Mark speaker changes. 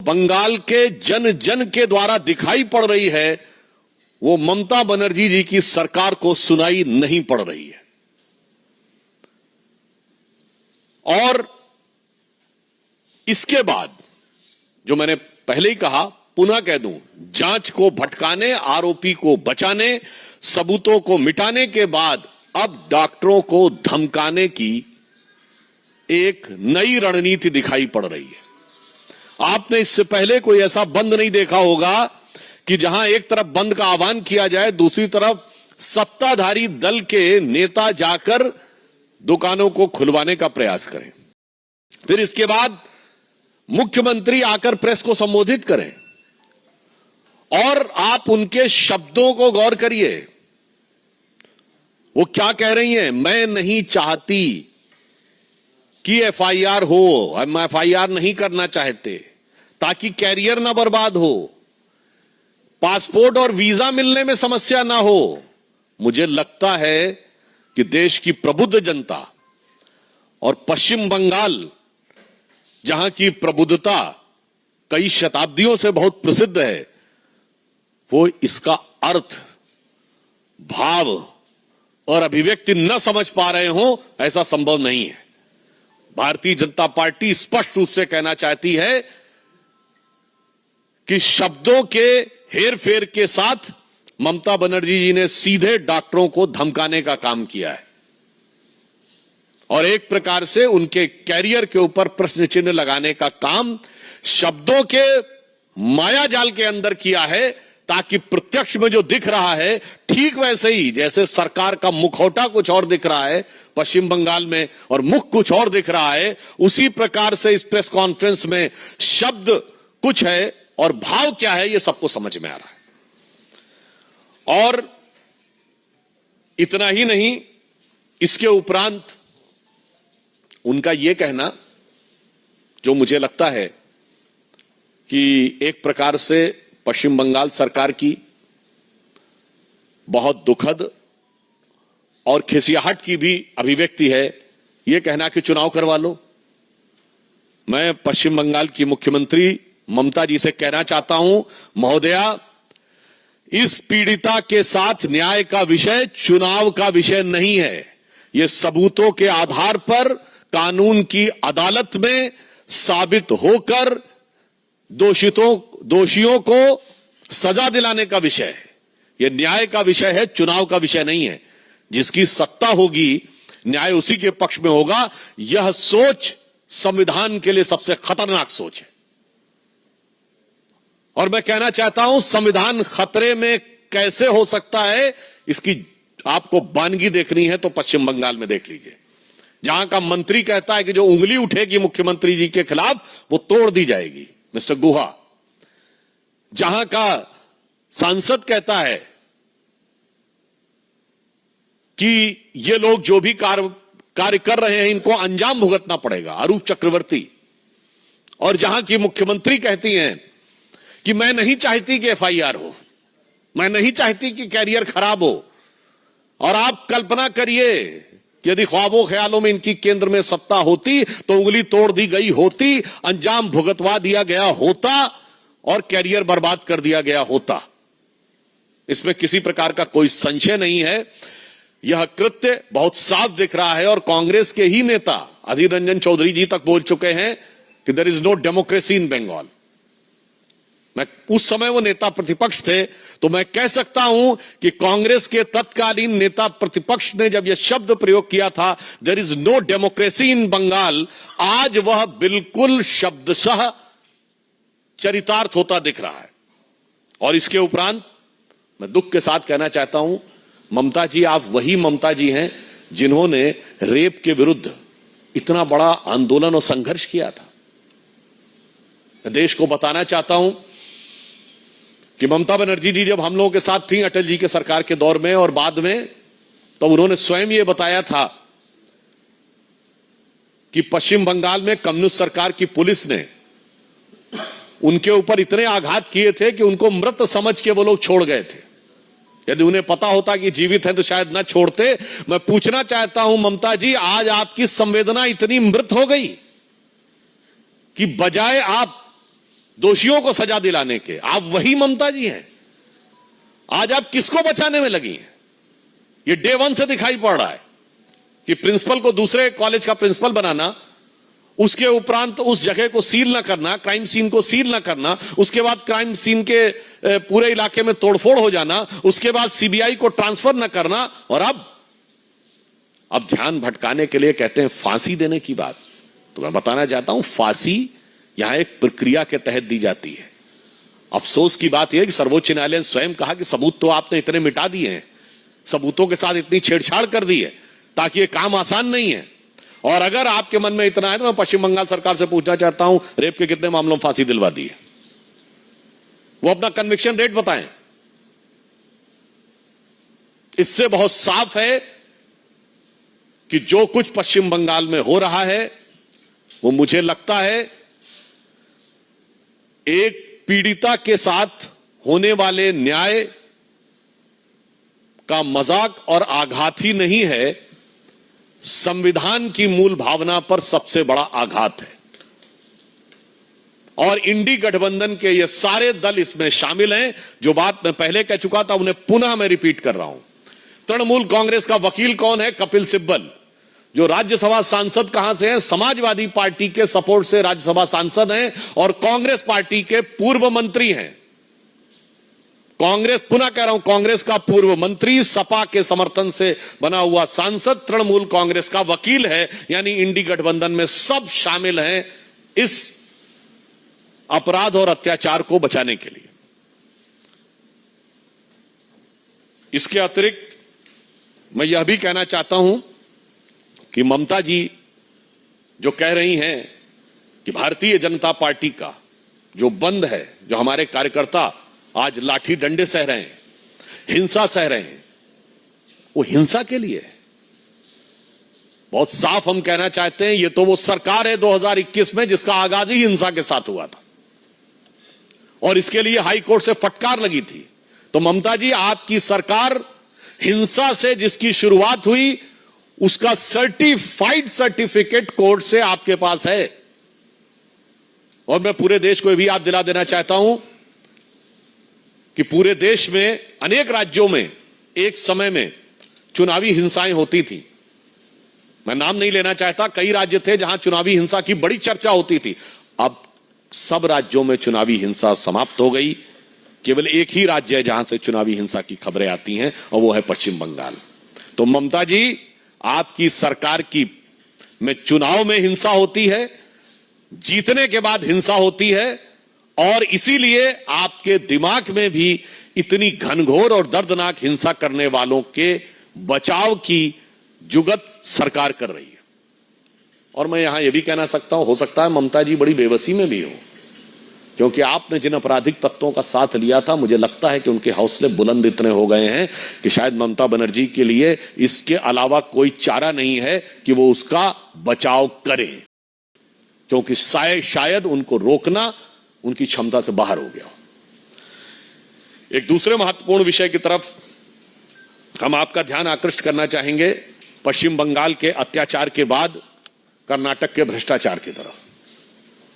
Speaker 1: बंगाल के जन जन के द्वारा दिखाई पड़ रही है वो ममता बनर्जी जी की सरकार को सुनाई नहीं पड़ रही है। और इसके बाद जो मैंने पहले ही कहा, पुनः कह दूं, जांच को भटकाने, आरोपी को बचाने, सबूतों को मिटाने के बाद अब डॉक्टरों को धमकाने की एक नई रणनीति दिखाई पड़ रही है। आपने इससे पहले कोई ऐसा बंद नहीं देखा होगा कि जहां एक तरफ बंद का आह्वान किया जाए, दूसरी तरफ सत्ताधारी दल के नेता जाकर दुकानों को खुलवाने का प्रयास करें, फिर इसके बाद मुख्यमंत्री आकर प्रेस को संबोधित करें और आप उनके शब्दों को गौर करिए। वो क्या कह रही हैं? मैं नहीं चाहती कि एफआईआर हो, हम एफआईआर नहीं करना चाहते ताकि कैरियर ना बर्बाद हो, पासपोर्ट और वीजा मिलने में समस्या ना हो। मुझे लगता है कि देश की प्रबुद्ध जनता और पश्चिम बंगाल, जहां की प्रबुद्धता कई शताब्दियों से बहुत प्रसिद्ध है, वो इसका अर्थ, भाव और अभिव्यक्ति न समझ पा रहे हो, ऐसा संभव नहीं है। भारतीय जनता पार्टी स्पष्ट रूप से कहना चाहती है कि शब्दों के हेरफेर के साथ ममता बनर्जी जी ने सीधे डॉक्टरों को धमकाने का काम किया है और एक प्रकार से उनके कैरियर के ऊपर प्रश्न चिन्ह लगाने का काम शब्दों के मायाजाल के अंदर किया है, ताकि प्रत्यक्ष में जो दिख रहा है ठीक वैसे ही जैसे सरकार का मुखौटा कुछ और दिख रहा है पश्चिम बंगाल में और मुख कुछ और दिख रहा है, उसी प्रकार से इस प्रेस कॉन्फ्रेंस में शब्द कुछ है और भाव क्या है ये सबको समझ में आ रहा है। और इतना ही नहीं, इसके उपरांत उनका यह कहना, जो मुझे लगता है कि एक प्रकार से पश्चिम बंगाल सरकार की बहुत दुखद और खिसियाहट की भी अभिव्यक्ति है, यह कहना कि चुनाव करवा लो। मैं पश्चिम बंगाल की मुख्यमंत्री ममता जी से कहना चाहता हूं, महोदया, इस पीड़िता के साथ न्याय का विषय चुनाव का विषय नहीं है। यह सबूतों के आधार पर कानून की अदालत में साबित होकर दोषियों को सजा दिलाने का विषय है। यह न्याय का विषय है, चुनाव का विषय नहीं है। जिसकी सत्ता होगी न्याय उसी के पक्ष में होगा। यह सोच संविधान के लिए सबसे खतरनाक सोच है और मैं कहना चाहता हूं, संविधान खतरे में कैसे हो सकता है, इसकी आपको वानगी देखनी है तो पश्चिम बंगाल में देख लीजिए, जहां का मंत्री कहता है कि जो उंगली उठेगी मुख्यमंत्री जी के खिलाफ वो तोड़ दी जाएगी, मिस्टर गुहा। जहां का सांसद कहता है कि ये लोग जो भी कार्य कर रहे हैं इनको अंजाम भुगतना पड़ेगा, अरूप चक्रवर्ती। और जहां की मुख्यमंत्री कहती हैं कि मैं नहीं चाहती कि एफआईआर हो, मैं नहीं चाहती कि कैरियर खराब हो। और आप कल्पना करिए, यदि ख्वाबों ख्यालों में इनकी केंद्र में सत्ता होती तो उंगली तोड़ दी गई होती, अंजाम भुगतवा दिया गया होता और कैरियर बर्बाद कर दिया गया होता। इसमें किसी प्रकार का कोई संशय नहीं है। यह कृत्य बहुत साफ दिख रहा है और कांग्रेस के ही नेता अधीर रंजन चौधरी जी तक बोल चुके हैं कि there is no democracy in Bengal. मैं उस समय वो नेता प्रतिपक्ष थे तो मैं कह सकता हूं कि कांग्रेस के तत्कालीन नेता प्रतिपक्ष ने जब यह शब्द प्रयोग किया था, there is no democracy in Bengal, आज वह बिल्कुल शब्दशः चरितार्थ होता दिख रहा है। और इसके उपरांत मैं दुख के साथ कहना चाहता हूं, ममता जी, आप वही ममता जी हैं जिन्होंने रेप के विरुद्ध इतना बड़ा आंदोलन और संघर्ष किया था। मैं देश को बताना चाहता हूं कि ममता बनर्जी जी जब हम लोगों के साथ थी अटल जी के सरकार के दौर में और बाद में, तो उन्होंने स्वयं ये बताया था कि पश्चिम बंगाल में कम्युनिस्ट सरकार की पुलिस ने उनके ऊपर इतने आघात किए थे कि उनको मृत समझ के वो लोग छोड़ गए थे। यदि उन्हें पता होता कि जीवित है तो शायद न छोड़ते। मैं पूछना चाहता हूं ममता जी, आज आपकी संवेदना इतनी मृत हो गई कि बजाय आप दोषियों को सजा दिलाने के। आप वही ममता जी हैं। आज आप किसको बचाने में लगी हैं? ये डे वन से दिखाई पड़ रहा है कि प्रिंसिपल को दूसरे कॉलेज का प्रिंसिपल बनाना, उसके उपरांत उस जगह को सील न करना, क्राइम सीन को सील न करना, उसके बाद क्राइम सीन के पूरे इलाके में तोड़फोड़ हो जाना, उसके बाद सीबीआई को ट्रांसफर न करना, और अब ध्यान भटकाने के लिए कहते हैं फांसी देने की बात। तो मैं बताना चाहता हूं, फांसी यहां एक प्रक्रिया के तहत दी जाती है। अफसोस की बात यह है कि सर्वोच्च न्यायालय ने स्वयं कहा कि सबूत तो आपने इतने मिटा दिए हैं, सबूतों के साथ इतनी छेड़छाड़ कर दी है ताकि यह काम आसान नहीं है। और अगर आपके मन में इतना है तो मैं पश्चिम बंगाल सरकार से पूछना चाहता हूं, रेप के कितने मामलों में फांसी दिलवा दी है? वो अपना कन्विक्शन रेट बताएं। इससे बहुत साफ है कि जो कुछ पश्चिम बंगाल में हो रहा है वो मुझे लगता है एक पीड़िता के साथ होने वाले न्याय का मजाक और आघात ही नहीं है, संविधान की मूल भावना पर सबसे बड़ा आघात है। और इंडी गठबंधन के ये सारे दल इसमें शामिल हैं। जो बात मैं पहले कह चुका था उन्हें पुनः मैं रिपीट कर रहा हूं। तृणमूल कांग्रेस का वकील कौन है? कपिल सिब्बल, जो राज्यसभा सांसद कहां से हैं? समाजवादी पार्टी के सपोर्ट से राज्यसभा सांसद हैं और कांग्रेस पार्टी के पूर्व मंत्री हैं। कांग्रेस, पुनः कह रहा हूं, कांग्रेस का पूर्व मंत्री, सपा के समर्थन से बना हुआ सांसद, तृणमूल कांग्रेस का वकील है। यानी इंडी गठबंधन में सब शामिल हैं इस अपराध और अत्याचार को बचाने के लिए। इसके अतिरिक्त मैं यह भी कहना चाहता हूं कि ममता जी जो कह रही हैं कि भारतीय जनता पार्टी का जो बंद है, जो हमारे कार्यकर्ता आज लाठी डंडे सह रहे हैं, हिंसा सह रहे हैं, वो हिंसा के लिए है। बहुत साफ हम कहना चाहते हैं, ये तो वो सरकार है 2021 में जिसका आगाज ही हिंसा के साथ हुआ था और इसके लिए हाई कोर्ट से फटकार लगी थी। तो ममता जी, आपकी सरकार हिंसा से जिसकी शुरुआत हुई उसका सर्टिफाइड सर्टिफिकेट कोर्ट से आपके पास है। और मैं पूरे देश को यह भी याद दिला देना चाहता हूं कि पूरे देश में अनेक राज्यों में एक समय में चुनावी हिंसाएं होती थी। मैं नाम नहीं लेना चाहता, कई राज्य थे जहां चुनावी हिंसा की बड़ी चर्चा होती थी। अब सब राज्यों में चुनावी हिंसा समाप्त हो गई। केवल एक ही राज्य है जहां से चुनावी हिंसा की खबरें आती हैं और वो है पश्चिम बंगाल। तो ममता जी, आपकी सरकार की में चुनाव में हिंसा होती है, जीतने के बाद हिंसा होती है, और इसीलिए आपके दिमाग में भी इतनी घनघोर और दर्दनाक हिंसा करने वालों के बचाव की जुगत सरकार कर रही है। और मैं यहां यह भी कहना सकता हूं, हो सकता है ममता जी बड़ी बेबसी में भी हो, क्योंकि आपने जिन आपराधिक तत्वों का साथ लिया था, मुझे लगता है कि उनके हौसले बुलंद इतने हो गए हैं कि शायद ममता बनर्जी के लिए इसके अलावा कोई चारा नहीं है कि वो उसका बचाव करे, क्योंकि शायद उनको रोकना उनकी क्षमता से बाहर हो गया। एक दूसरे महत्वपूर्ण विषय की तरफ हम आपका ध्यान आकृष्ट करना चाहेंगे, पश्चिम बंगाल के अत्याचार के बाद कर्नाटक के भ्रष्टाचार की तरफ।